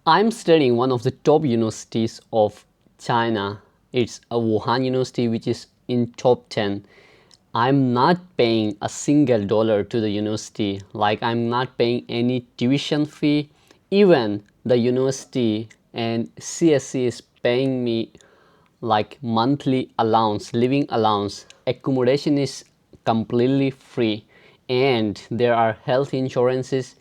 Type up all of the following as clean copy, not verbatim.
I'm studying one of the top universities of China. It's a Wuhan University, which is in top 10. I'm not paying a single dollar to the university. Like, I'm not paying any tuition fee. Even the university and CSC is paying me like monthly allowance, living allowance. Accommodation is completely free, and there are health insurances,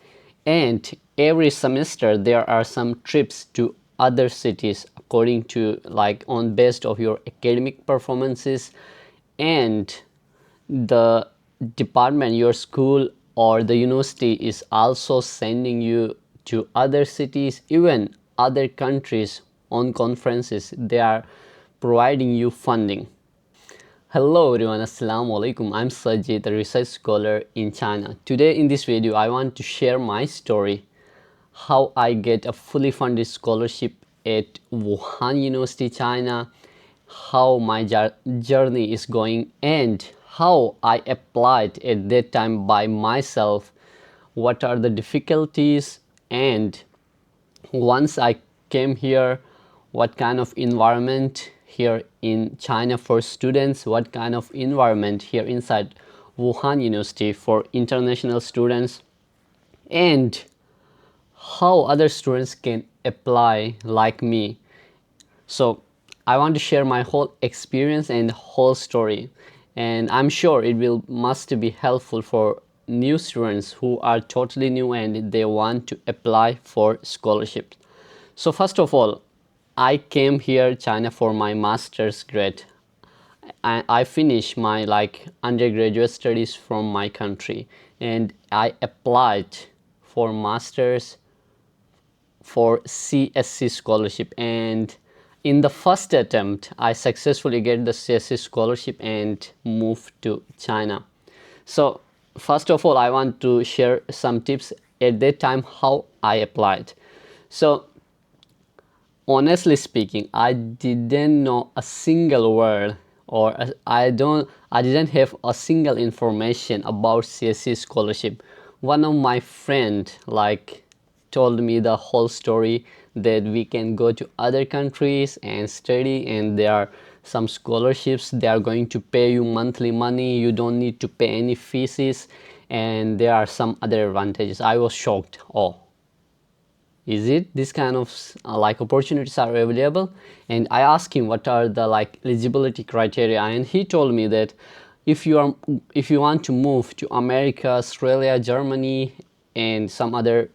and every semester there are some trips to other cities according to like on based of your academic performances. And the department, your school or the university is also sending you to other cities, even other countries on conferences. They are providing you funding. Hello everyone, assalamu alaikum. I'm Sajid, a research scholar in China. Today in this video I want to share my story, how I get a fully funded scholarship at Wuhan University, China, how my journey is going, and how I applied at that time by myself, what are the difficulties, and once I came here, what kind of environment here in China for students, what kind of environment here inside Wuhan University for international students, and how other students can apply like me. So I want to share my whole experience and whole story, and I'm sure it will must be helpful for new students who are totally new and they want to apply for scholarships. So first of all, I came here China for my master's grade. I finished my like undergraduate studies from my country, and I applied for master's for CSC scholarship, and in the first attempt I successfully get the CSC scholarship and moved to China. So first of all I want to share some tips at that time how I applied. So honestly speaking, I didn't know a single word, or I didn't have a single information about CSC scholarship. One of my friend like told me the whole story that we can go to other countries and study, and there are some scholarships, they are going to pay you monthly money, you don't need to pay any fees, and there are some other advantages. I was shocked. Oh, is it this kind of like opportunities are available? And I asked him what are the like eligibility criteria, and he told me that if you want to move to America, Australia, Germany, and some other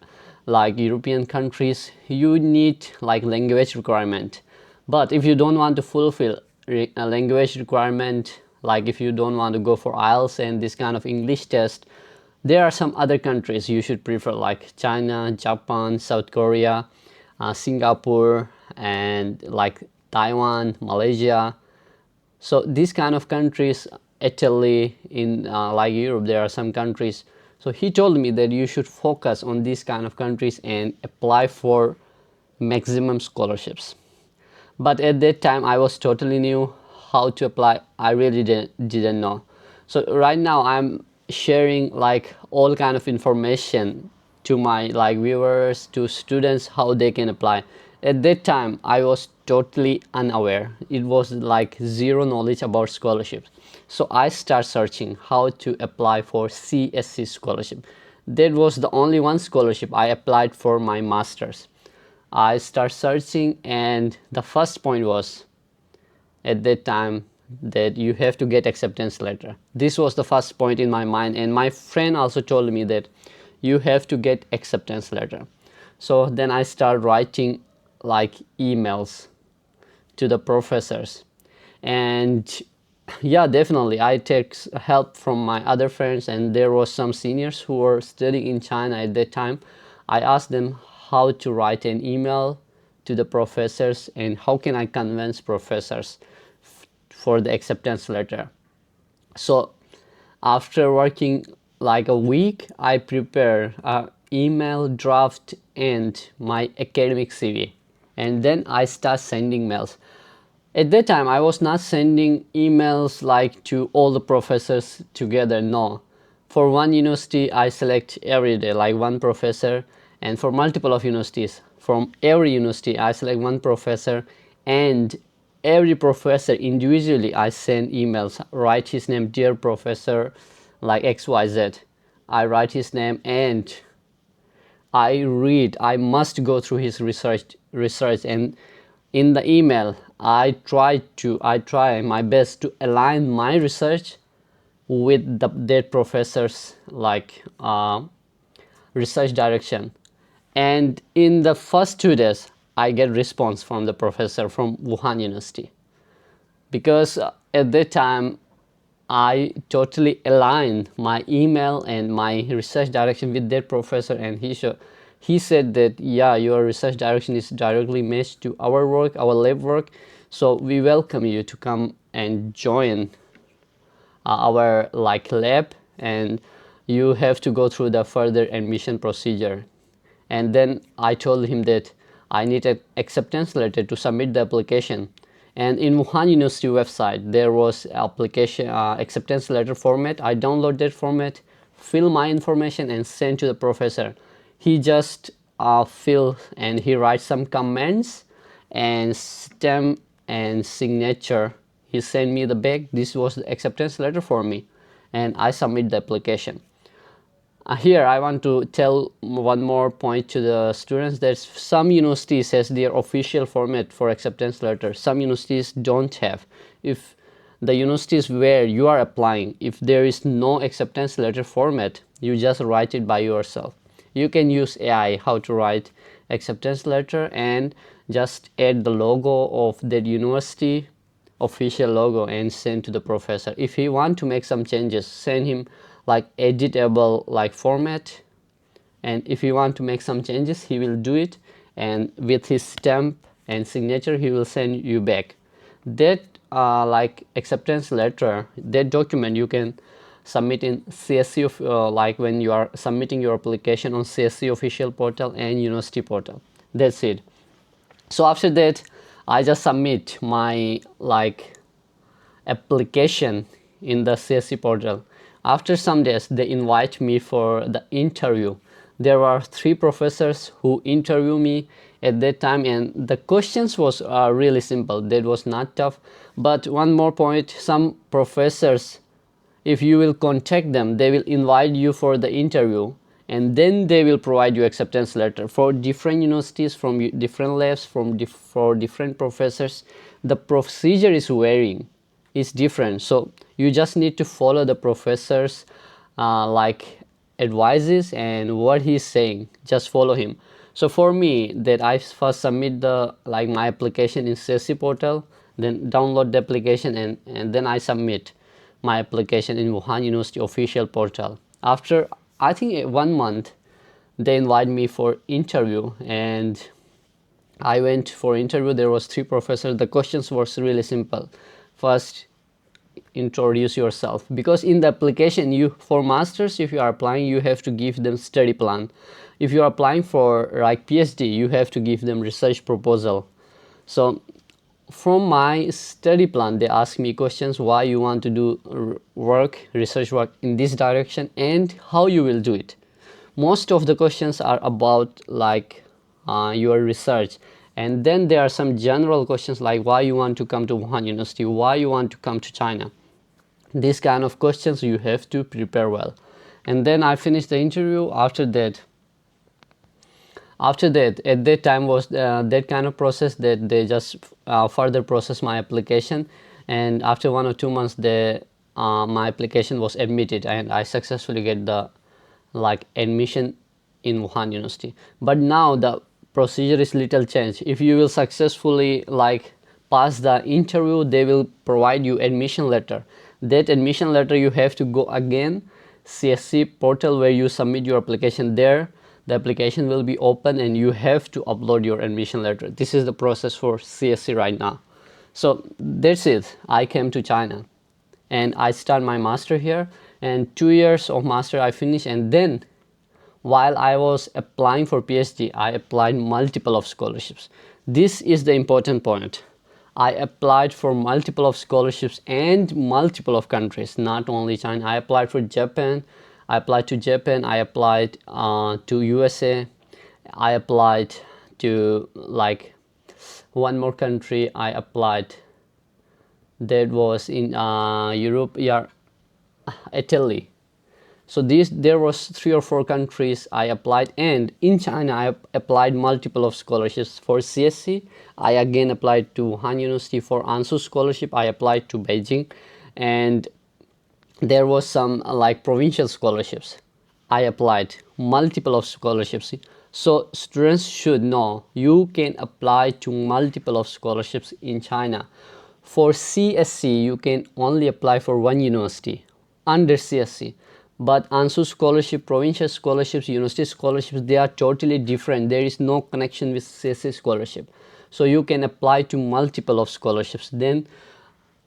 like European countries, you need like language requirement. But if you don't want to fulfill a language requirement, like if you don't want to go for IELTS and this kind of English test, there are some other countries you should prefer, like China, Japan, South Korea, Singapore, and like Taiwan, Malaysia. So these kind of countries, Italy, in like Europe, there are some countries. So he told me that you should focus on these kind of countries and apply for maximum scholarships. But at that time I was totally new how to apply. I really didn't know. So right now I'm sharing like all kind of information to my like viewers, to students, how they can apply. At that time I was totally unaware. It was like zero knowledge about scholarships. So I start searching how to apply for CSC scholarship. That was the only one scholarship I applied for my master's. I start searching, and the first point was at that time that you have to get acceptance letter. This was the first point in my mind, and my friend also told me that you have to get acceptance letter. So then I start writing like emails to the professors, and yeah, definitely I take help from my other friends, and there was some seniors who were studying in China at that time. I asked them how to write an email to the professors and how can I convince professors for the acceptance letter. So after working like a week, I prepare a email draft and my academic CV, and then I start sending mails. At that time I was not sending emails like to all the professors together, no. For one university I select every day like one professor, and for multiple of universities from every university. I select one professor, and every professor individually I send emails, write his name, dear professor like XYZ. I write his name and I must go through his research, and in the email I try my best to align my research with that professor's research direction. And in the first 2 days I get response from the professor from Wuhan University, because at that time I totally aligned my email and my research direction with that professor, and he said that, yeah, your research direction is directly matched to our work, our lab work, so we welcome you to come and join our lab, and you have to go through the further admission procedure. And then I told him that I need an acceptance letter to submit the application. And in Wuhan University website there was application acceptance letter format. I download that format, fill my information and send to the professor. He just fill and he writes some comments and stamp and signature. He sent me the back. This was the acceptance letter for me, and I submit the application. Here I want to tell one more point to the students, that some universities has their official format for acceptance letter, some universities don't have. If the universities where you are applying, if there is no acceptance letter format, you just write it by yourself. You can use AI how to write acceptance letter and just add the logo of that university official logo and send to the professor. If he want to make some changes, send him editable format, and if you want to make some changes he will do it, and with his stamp and signature he will send you back that acceptance letter. That document you can submit in CSC of when you are submitting your application on CSC official portal and university portal. That's it. So after that I just submit my application in the CSC portal. After some days they invite me for the interview. There were 3 professors who interview me at that time, and the questions was really simple. That was not tough. But one more point, some professors, if you will contact them, they will invite you for the interview, and then they will provide you acceptance letter. For different universities, from different labs, for different professors, the procedure is varying, is different. So you just need to follow the professor's advices and what he's saying, just follow him. So for me, that I first submit the my application in CSC portal, then download the application, and then I submit my application in Wuhan University official portal. After I think 1 month they invite me for interview, and I went for interview. There was 3 professors. The questions was really simple. First, introduce yourself, because in the application, you for masters, if you are applying, you have to give them study plan. If you are applying for PhD, you have to give them research proposal. So from my study plan, they ask me questions: why you want to do research work in this direction, and how you will do it. Most of the questions are about your research, and then there are some general questions like why you want to come to Wuhan University, why you want to come to China. These kind of questions you have to prepare well. And then I finished the interview. After that, at that time was that kind of process, that they just further process my application, and after 1 or 2 months my application was admitted, and I successfully get the admission in Wuhan University. But now the procedure is little changed. If you will successfully pass the interview, they will provide you admission letter. That admission letter you have to go again CSC portal where you submit your application. There the application will be open and you have to upload your admission letter. This is the process for CSC right now. So that's it. I came to China and I start my master here, and 2 years of master I finished. And then while I was applying for PhD, I applied multiple of scholarships. This is the important point. I applied for multiple of scholarships and multiple of countries, not only China. I applied for Japan. I applied to USA. I applied to like one more country I applied. That was in Europe, yeah, Italy. So there was 3 or 4 countries I applied, and in China I applied multiple of scholarships. For CSC, I again applied to Wuhan University. For Ansu scholarship, I applied to Beijing, and there was some like provincial scholarships. I applied multiple of scholarships. So students should know you can apply to multiple of scholarships in China. For CSC, you can only apply for one university under CSC. But Ansu scholarship, provincial scholarships, university scholarships, they are totally different. There is no connection with CSC scholarship. So you can apply to multiple of scholarships. Then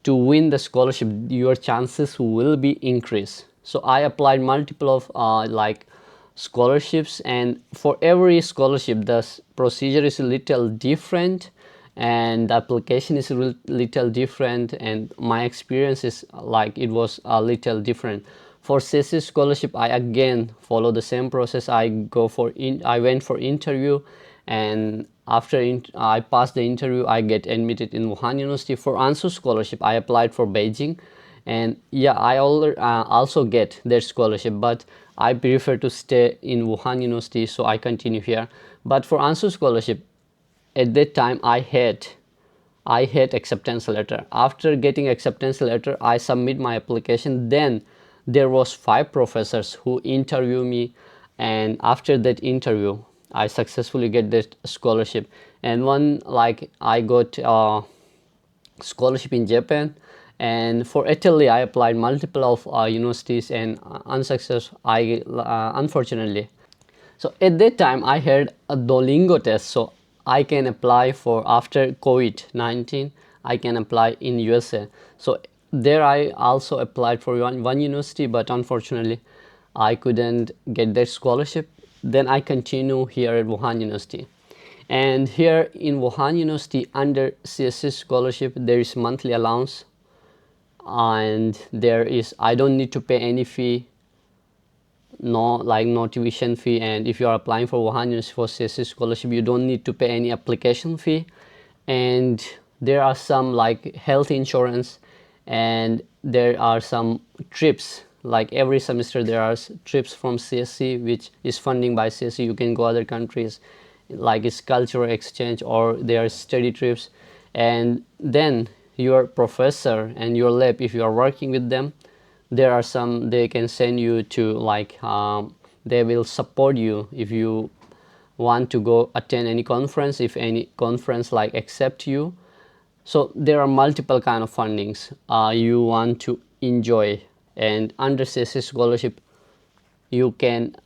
to win the scholarship, your chances will be increased. So I applied multiple of like scholarships, and for every scholarship the procedure is a little different and the application is a little different, and my experience is like it was a little different. For CSC scholarship, I again follow the same process. I went for interview, and after I passed the interview, I get admitted in Wuhan University. For Ansu scholarship, I applied for Beijing, and yeah, I also get their scholarship, but I prefer to stay in Wuhan University, so I continue here. But for Ansu scholarship, at that time I had acceptance letter. After getting acceptance letter, I submit my application. Then there was 5 professors who interview me, and after that interview I successfully get that scholarship. And one, like, I got scholarship in Japan, and for Italy I applied multiple of universities, and unsuccessful I unfortunately. So at that time I had a Duolingo test, so I can apply for, after COVID-19 I can apply in USA. So there I also applied for one university, but unfortunately I couldn't get that scholarship. Then I continue here at Wuhan University, and here in Wuhan University under CSC scholarship there is monthly allowance, and there is, I don't need to pay any fee, no tuition fee. And if you are applying for Wuhan University for CSC scholarship, you don't need to pay any application fee. And there are some like health insurance, and there are some trips, like every semester there are trips from CSC which is funding by CSC. You can go other countries, like it's cultural exchange, or there are study trips. And then your professor and your lab, if you are working with them, there are some, they can send you to like they will support you if you want to go attend any conference, if any conference like accept you. So there are multiple kind of fundings you want to enjoy, and under CSC scholarship you can,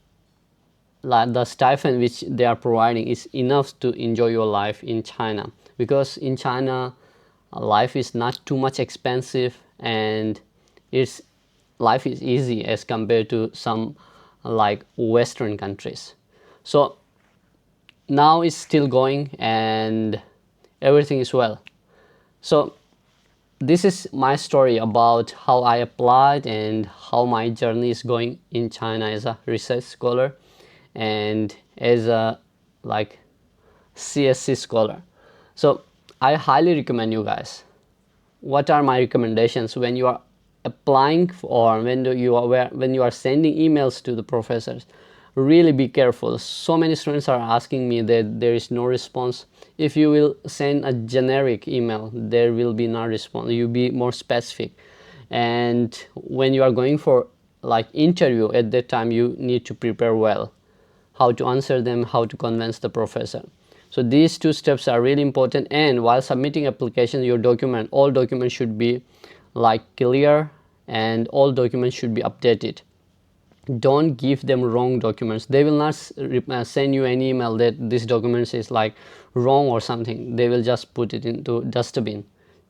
like, the stipend which they are providing is enough to enjoy your life in China, because in China life is not too much expensive, and it's life is easy as compared to some like Western countries. So now it's still going and everything is well. So this is my story about how I applied and how my journey is going in China as a research scholar and as a like CSC scholar. So I highly recommend you guys. What are my recommendations when you are applying or when you are sending emails to the professors? Really be careful. So many students are asking me that there is no response. If you will send a generic email, there will be no response. You be more specific. And when you are going for like interview, at that time you need to prepare well, how to answer them, how to convince the professor. So these 2 steps are really important. And while submitting application, your document, all documents should be like clear, and all documents should be updated. Don't give them wrong documents. They will not send you an email that this document is like wrong or something. They will just put it into dustbin.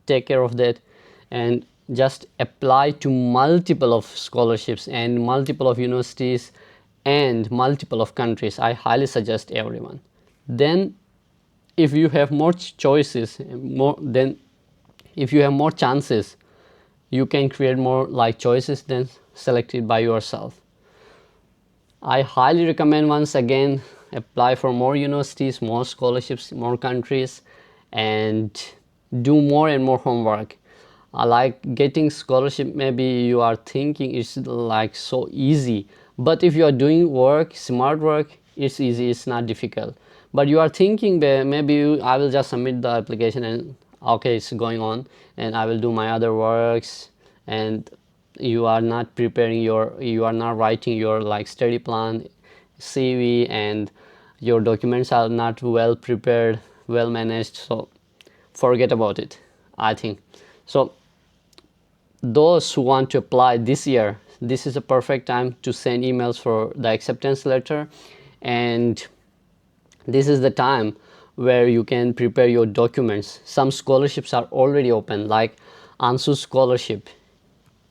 Take care of that, and just apply to multiple of scholarships and multiple of universities and multiple of countries. I highly suggest everyone. Then if you have more choices, if you have more chances, you can create more like choices than selected by yourself. I highly recommend once again apply for more universities, more scholarships, more countries, and do more and more homework. Like getting scholarship, maybe you are thinking it's like so easy, but if you are doing work, smart work, it's easy, it's not difficult. But you are thinking that maybe I will just submit the application and okay, it's going on, and I will do my other works, and you are not preparing you are not writing your like study plan, CV, and your documents are not well prepared, well managed, so forget about it, I think. So those who want to apply this year, this is a perfect time to send emails for the acceptance letter, and this is the time where you can prepare your documents. Some scholarships are already open, like Ansu scholarship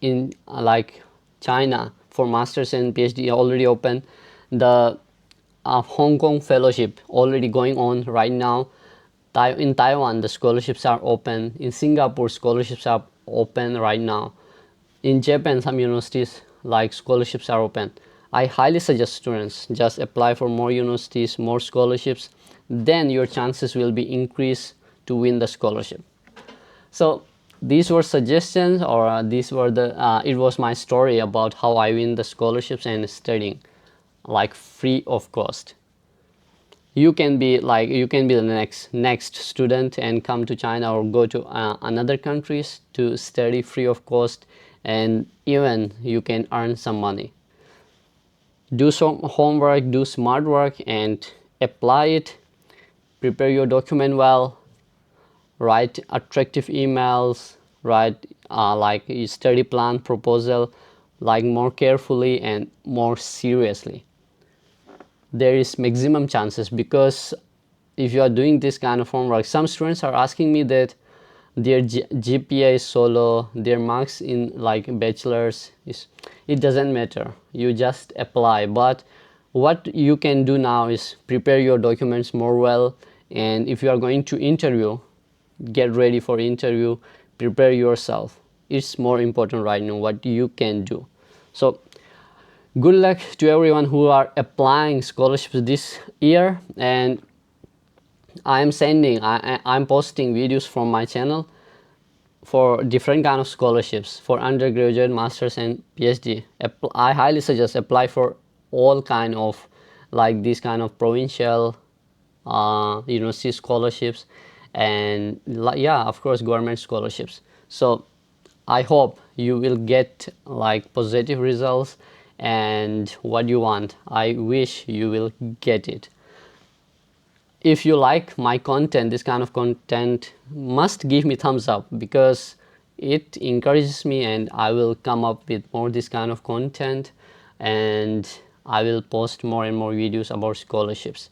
in like China for masters and PhD already open. The Hong Kong fellowship already going on right now. In Taiwan, the scholarships are open. In Singapore, scholarships are open right now. In Japan, some universities like scholarships are open. I highly suggest students just apply for more universities, more scholarships, then your chances will be increased to win the scholarship. So these were suggestions, or these were the it was my story about how I win the scholarships and studying like free of cost. You can be the next student and come to China or go to another countries to study free of cost, and even you can earn some money. Do some homework, do smart work, and apply it. Prepare your document well, write attractive emails, write like a study plan proposal, like more carefully and more seriously. There is maximum chances, because if you are doing this kind of homework, some students are asking me that their GPA is so low, their marks in like bachelor's is, it doesn't matter, you just apply. But what you can do now is prepare your documents more well, and if you are going to interview, get ready for interview, prepare yourself. It's more important right now what you can do. So good luck to everyone who are applying scholarships this year, and I'm posting videos from my channel for different kind of scholarships for undergraduate, masters, and PhD. I highly suggest apply for all kind of like these kind of provincial university scholarships, and yeah, of course, government scholarships. So I hope you will get like positive results and what you want. I wish you will get it. If you like my content, this kind of content, must give me thumbs up, because it encourages me and I will come up with more this kind of content, and I will post more and more videos about scholarships.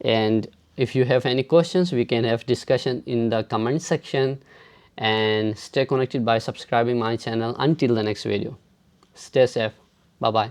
And if you have any questions, we can have discussion in the comment section, and stay connected by subscribing my channel. Until the next video, stay safe. Bye bye.